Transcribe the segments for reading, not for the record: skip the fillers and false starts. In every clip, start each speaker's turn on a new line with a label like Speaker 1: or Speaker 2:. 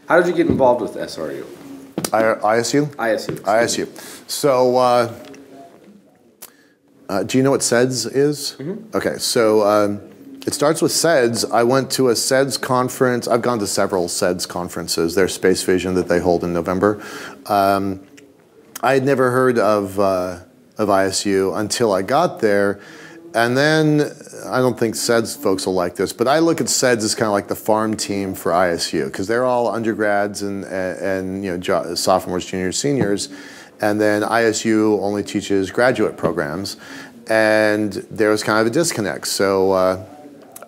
Speaker 1: How did you get involved with SRU?
Speaker 2: ISU?
Speaker 1: ISU.
Speaker 2: ISU. So, do you know what SEDS is? Mm-hmm. Okay, so it starts with SEDS. I went to a SEDS conference. I've gone to several SEDS conferences. There's Space Vision that they hold in November. I had never heard of ISU until I got there. And then, I don't think SEDS folks will like this, but I look at SEDS as kind of like the farm team for ISU, because they're all undergrads and you know, sophomores, juniors, seniors, and then ISU only teaches graduate programs, and there was kind of a disconnect. So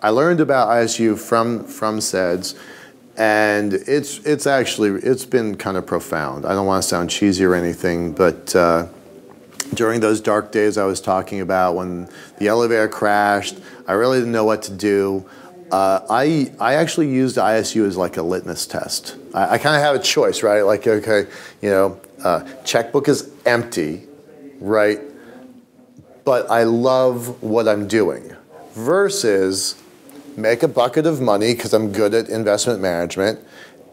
Speaker 2: I learned about ISU from SEDS, and it's been kind of profound. I don't want to sound cheesy or anything, but during those dark days I was talking about, when the elevator crashed, I really didn't know what to do. I actually used ISU as like a litmus test. I kind of have a choice, right? Like, okay, you know, checkbook is empty, right? But I love what I'm doing. Versus make a bucket of money because I'm good at investment management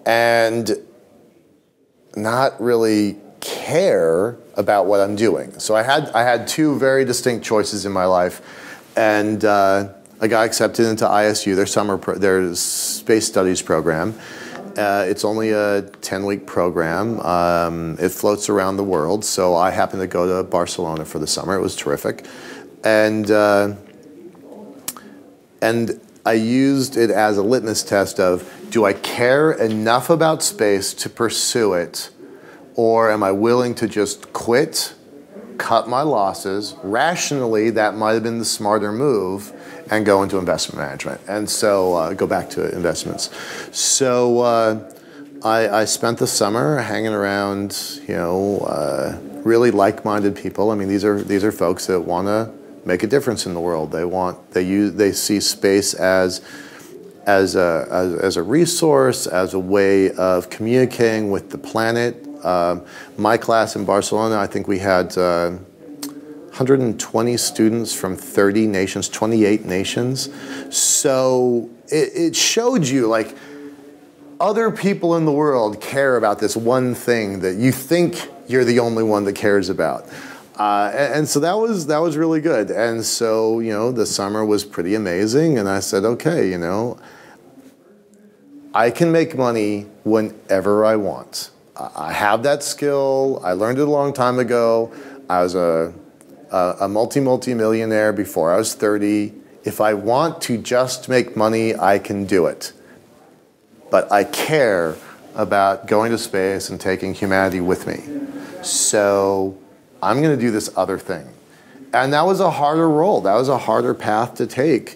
Speaker 2: and not really care about what I'm doing. So I had two very distinct choices in my life, and I got accepted into ISU, their space studies program. It's only a 10-week program. It floats around the world, so I happened to go to Barcelona for the summer. It was terrific, and I used it as a litmus test of, do I care enough about space to pursue it? Or am I willing to just quit, cut my losses? Rationally, that might have been the smarter move, and go into investment management. And so go back to investments. So I spent the summer hanging around, you know, really like-minded people. I mean, these are folks that want to make a difference in the world. They see space as a resource, as a way of communicating with the planet. My class in Barcelona, I think we had 120 students from 30 nations, 28 nations. So it showed you, like, other people in the world care about this one thing that you think you're the only one that cares about. And so that was really good. And so, you know, the summer was pretty amazing, and I said, okay, you know, I can make money whenever I want. I have that skill. I learned it a long time ago. I was a multi-millionaire before I was 30. If I want to just make money, I can do it. But I care about going to space and taking humanity with me. So I'm going to do this other thing. And that was a harder role. That was a harder path to take.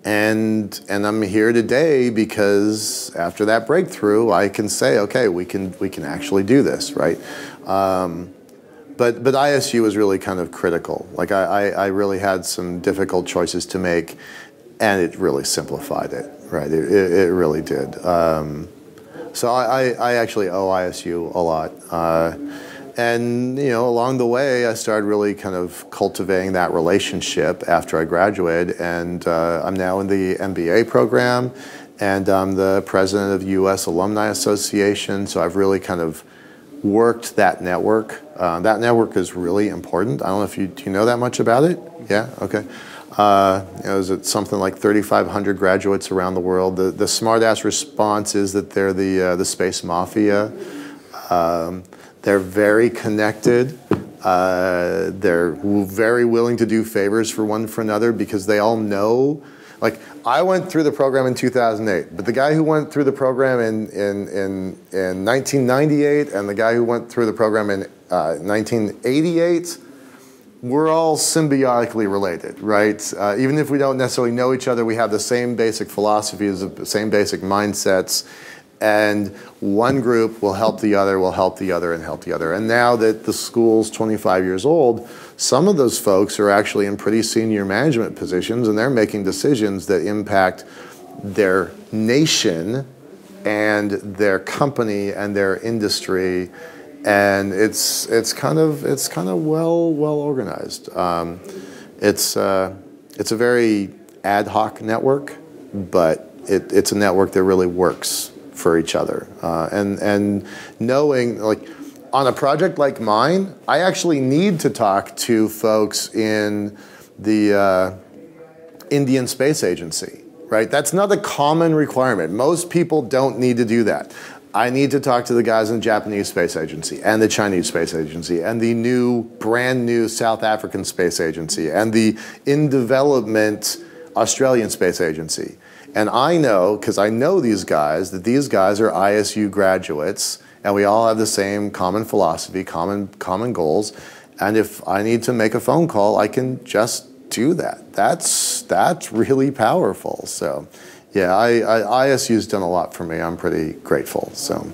Speaker 2: And I'm here today because after that breakthrough, I can say, okay, we can actually do this, right? But ISU was really kind of critical. Like I really had some difficult choices to make, and it really simplified it, right? It really did. So I actually owe ISU a lot. And, you know, along the way, I started really kind of cultivating that relationship after I graduated, and I'm now in the MBA program, and I'm the president of the U.S. Alumni Association, so I've really kind of worked that network. That network is really important. I don't know if do you know that much about it? Yeah? Okay. You know, is it something like 3,500 graduates around the world? The smart-ass response is that they're the space mafia. They're very connected. They're very willing to do favors for one for another because they all know. Like, I went through the program in 2008, but the guy who went through the program in 1998 and the guy who went through the program in 1988, we're all symbiotically related, right? Even if we don't necessarily know each other, we have the same basic philosophies, the same basic mindsets. And one group will help the other, will help the other, and help the other. And now that the school's 25 years old, some of those folks are actually in pretty senior management positions, and they're making decisions that impact their nation and their company and their industry. And it's kind of well organized. It's a very ad hoc network, but it's a network that really works for each other. And knowing, like, on a project like mine, I actually need to talk to folks in the Indian Space Agency, right? That's not a common requirement. Most people don't need to do that. I need to talk to the guys in the Japanese Space Agency and the Chinese Space Agency and the brand new South African Space Agency and the in development Australian Space Agency. And I know, because I know these guys, that these guys are ISU graduates and we all have the same common philosophy, common goals. And if I need to make a phone call, I can just do that. That's really powerful. So yeah, ISU's done a lot for me. I'm pretty grateful. So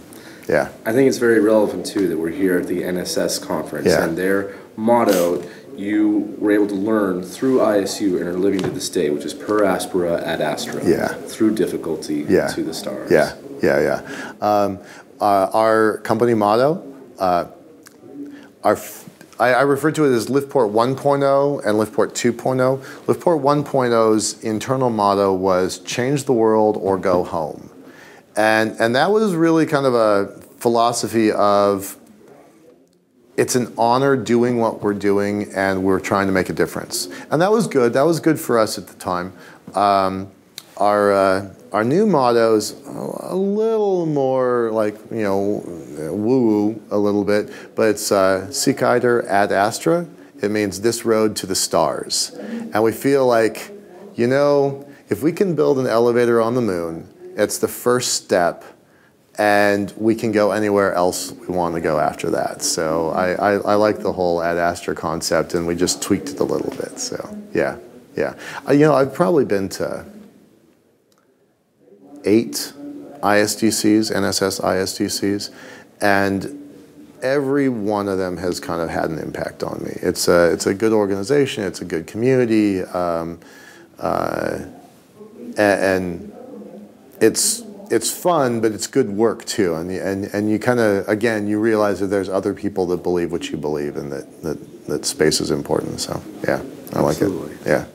Speaker 2: yeah.
Speaker 1: I think it's very relevant too that we're here at the NSS conference, and their motto you were able to learn through ISU and are living to this day, which is per aspera ad astra.
Speaker 2: Yeah.
Speaker 1: Through difficulty to the stars.
Speaker 2: Yeah. Our company motto, I refer to it as Liftport 1.0 and Liftport 2.0. Liftport 1.0's internal motto was change the world or go home. And that was really kind of a philosophy of it's an honor doing what we're doing and we're trying to make a difference. And that was good. That was good for us at the time. Our new motto is a little more like, you know, woo-woo a little bit, but it's Sic Iter ad astra. It means this road to the stars. And we feel like, you know, if we can build an elevator on the moon, it's the first step, and we can go anywhere else we want to go after that. So I like the whole ad astra concept, and we just tweaked it a little bit. So yeah. You know, I've probably been to 8 ISDCs, NSS ISDCs, and every one of them has kind of had an impact on me. It's a good organization, it's a good community, and it's fun, but it's good work too. And you kind of, again, you realize that there's other people that believe what you believe, and that space is important. So yeah, I like it. Yeah.